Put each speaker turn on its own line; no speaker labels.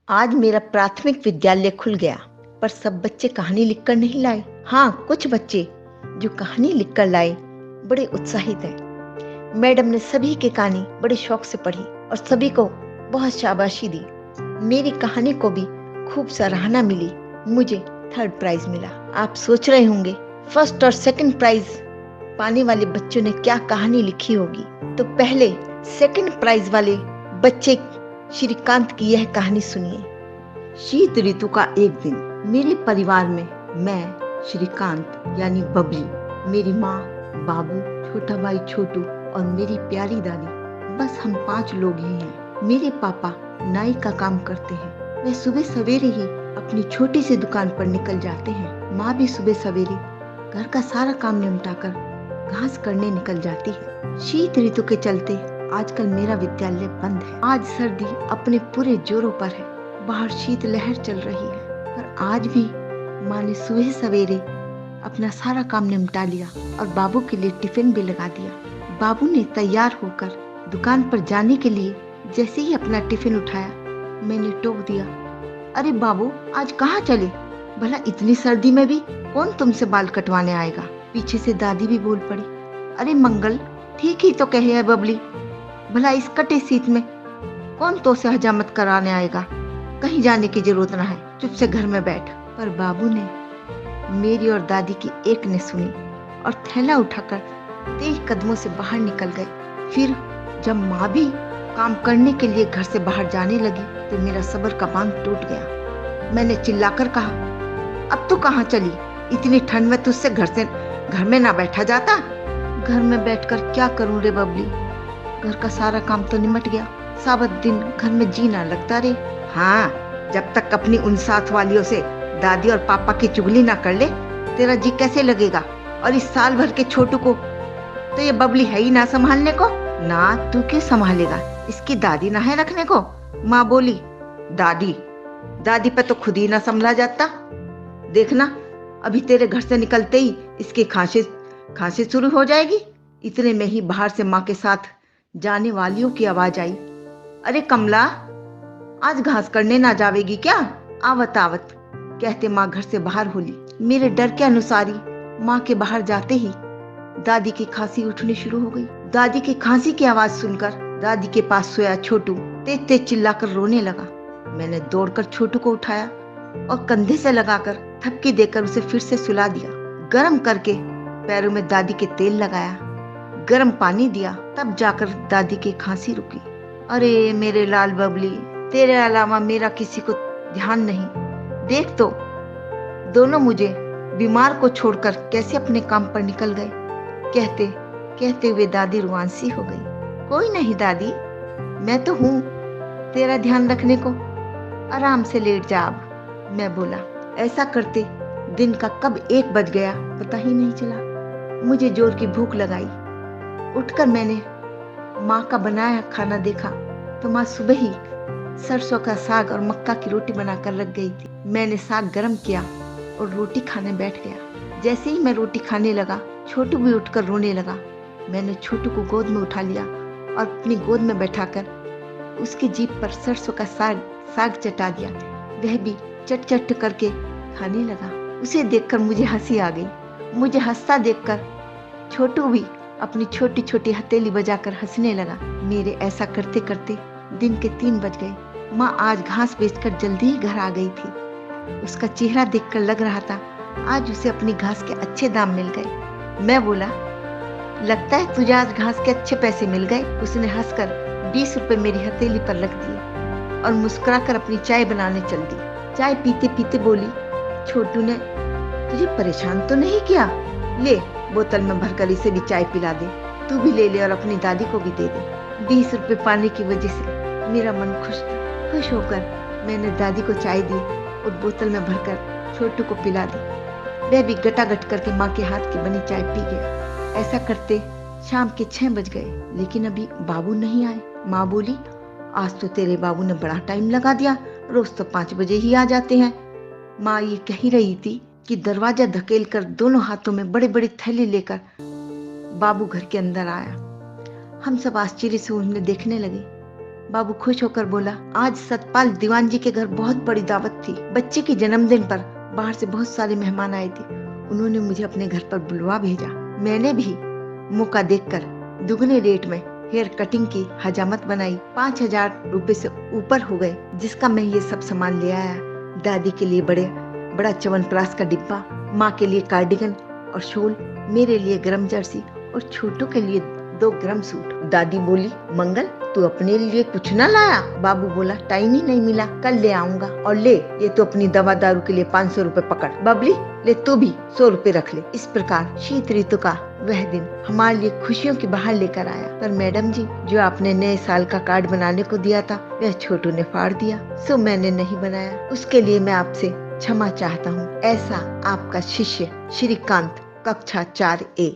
आज मेरा प्राथमिक विद्यालय खुल गया, पर सब बच्चे कहानी लिखकर नहीं लाए। हाँ, कुछ बच्चे जो कहानी लिखकर लाए बड़े उत्साहित हैं। मैडम ने सभी की कहानी बड़े शौक से पढ़ी और सभी को बहुत शाबाशी दी। मेरी कहानी को भी खूब सराहना मिली। मुझे 3rd प्राइज मिला। आप सोच रहे होंगे फर्स्ट और 2nd प्राइज पाने वाले बच्चों ने क्या कहानी लिखी होगी। तो पहले 2nd प्राइज वाले बच्चे श्रीकांत की यह कहानी सुनिए। शीत ऋतु का एक दिन मेरे परिवार में मैं, श्रीकांत यानी बबली, मेरी माँ, बाबू, छोटा भाई छोटू और मेरी प्यारी दादी, बस हम 5 लोग ही हैं। मेरे पापा नाई का काम करते हैं। वे सुबह सवेरे ही अपनी छोटी सी दुकान पर निकल जाते हैं। माँ भी सुबह सवेरे घर का सारा काम निपटाकर घास करने निकल जाती है। शीत ऋतु के चलते आजकल मेरा विद्यालय बंद है। आज सर्दी अपने पूरे जोरों पर है। बाहर शीत लहर चल रही है, पर आज भी माँ ने सुबह सवेरे अपना सारा काम निपटा लिया और बाबू के लिए टिफिन भी लगा दिया। बाबू ने तैयार होकर दुकान पर जाने के लिए जैसे ही अपना टिफिन उठाया, मैंने टोक दिया, अरे बाबू, आज कहाँ चले? भला इतनी सर्दी में भी कौन तुमसे बाल कटवाने आएगा? पीछे से दादी भी बोल पड़ी, अरे मंगल, ठीक ही तो कहे है बबली, भला इस कटे शीत में कौन तो से हजामत कराने आएगा? कहीं जाने की जरूरत ना है, चुप से घर में बैठ। पर बाबू ने मेरी और दादी की एक ने सुनी और थैला उठाकर तेज कदमों से बाहर निकल गए। फिर जब माँ भी काम करने के लिए घर से बाहर जाने लगी तो मेरा सब्र का बांध टूट गया। मैंने चिल्लाकर कहा, अब तू कहाँ चली? इतनी ठंड में तुझसे घर में ना बैठा जाता? घर में बैठकर क्या करूं रे बबली? घर का सारा काम तो निमट गया, सारा दिन घर में जी ना लगता रे। हाँ, जब तक अपनी उन साथ वालियों से दादी और पापा की चुगली ना कर ले, तेरा जी कैसे लगेगा? और इस साल भर के छोटू को तो ये बबली है ही ना संभालने को। ना, तू क्यों संभालेगा? इसकी दादी ना है रखने को। माँ बोली, दादी पे तो खुद ही ना संभला जाता। देखना, अभी तेरे घर से निकलते ही इसकी खांसी शुरू हो जाएगी। इतने में ही बाहर से माँ के साथ जाने वालियों की आवाज आई, अरे कमला, आज घास करने ना जावेगी क्या? आवत आवत कहते माँ घर से बाहर होली। मेरे डर के अनुसार ही माँ के बाहर जाते ही दादी की खांसी उठनी शुरू हो गई। दादी की खांसी की आवाज सुनकर दादी के पास सोया छोटू तेज तेज चिल्लाकर रोने लगा। मैंने दौड़कर छोटू को उठाया और कंधे से लगाकर थपकी देकर उसे फिर से सुला दिया। गर्म करके पैरों में दादी के तेल लगाया, गर्म पानी दिया, तब जाकर दादी की खांसी रुकी। अरे मेरे लाल बबली, तेरे अलावा मेरा किसी को ध्यान नहीं। देख तो, दोनों मुझे बीमार को छोड़कर कैसे अपने काम पर निकल गए। कहते कहते हुए दादी रुआंसी हो गई। कोई नहीं दादी, मैं तो हूँ तेरा ध्यान रखने को, आराम से लेट जा अब, मैं बोला। ऐसा करते दिन का कब 1 बज गया पता ही नहीं चला। मुझे जोर की भूख लगाई। उठकर मैंने माँ का बनाया खाना देखा तो माँ सुबह ही सरसों का साग और मक्का की रोटी बनाकर रख गई थी। मैंने साग गर्म किया और रोटी खाने बैठ गया। जैसे ही मैं रोटी खाने लगा, छोटू भी उठकर रोने लगा। मैंने छोटू को गोद में उठा लिया और अपनी गोद में बैठाकर उसकी जीभ पर सरसों का साग चटा दिया। वह भी चट चट करके खाने लगा। उसे देखकर मुझे हंसी आ गई। मुझे हंसता देखकर छोटू भी अपनी छोटी छोटी हथेली बजाकर हंसने लगा। मेरे ऐसा करते करते दिन के 3 बज गए। माँ आज घास बेचकर जल्दी ही घर आ गई थी। उसका चेहरा देखकर लग रहा था आज उसे अपनी घास के अच्छे दाम मिल गए। मैं बोला, लगता है तुझे आज घास के अच्छे पैसे मिल गए। उसने हंसकर 20 रुपए मेरी हथेली पर रख दिए और मुस्कुराकर अपनी चाय बनाने चल दी। चाय पीते पीते बोली, छोटू ने तुझे परेशान तो नहीं किया? ले, बोतल में भरकर इसे भी चाय पिला दे। तू भी ले ले और अपनी दादी को भी दे दे। 20 रुपए पाने की वजह से मेरा मन खुश था। खुश होकर मैंने दादी को चाय दी और बोतल में भरकर छोटू को पिला दी। वह भी गटागट करके माँ के हाथ की बनी चाय पी गया। ऐसा करते शाम के 6 बज गए, लेकिन अभी बाबू नहीं आए। माँ बोली, आज तो तेरे बाबू ने बड़ा टाइम लगा दिया, रोज तो 5 बजे ही आ जाते हैं। माँ ये कह रही थी कि दरवाजा धकेल कर दोनों हाथों में बड़े बड़े थैले लेकर बाबू घर के अंदर आया। हम सब आश्चर्य से उन्हें देखने लगे। बाबू खुश होकर बोला, आज सतपाल दीवान जी के घर बहुत बड़ी दावत थी। बच्चे के जन्मदिन पर बाहर से बहुत सारे मेहमान आए थे। उन्होंने मुझे अपने घर पर बुलवा भेजा। मैंने भी मौका देखकर दुगने रेट में हेयर कटिंग की हजामत बनाई। 5,000 रुपए से ऊपर हो गए, जिसका मैं ये सब सामान ले आया। दादी के लिए बड़ा च्यवनप्राश का डिब्बा, माँ के लिए कार्डिगन और शॉल, मेरे लिए गरम जर्सी और छोटू के लिए 2 गरम सूट। दादी बोली, मंगल तू अपने लिए कुछ ना लाया? बाबू बोला, टाइम ही नहीं मिला, कल ले आऊंगा। और ले, ये तो अपनी दवा दारू के लिए 500 रुपए पकड़। बबली, ले तू भी 100 रुपए रख ले। इस प्रकार शीत ऋतु का वह दिन हमारे लिए खुशियों की बहार लेकर आया। पर मैडम जी, जो आपने नए साल का कार्ड बनाने को दिया था, वह छोटू ने फाड़ दिया, सो मैंने नहीं बनाया। उसके लिए मैं आपसे क्षमा चाहता हूँ। ऐसा आपका शिष्य श्रीकांत, कक्षा 4A।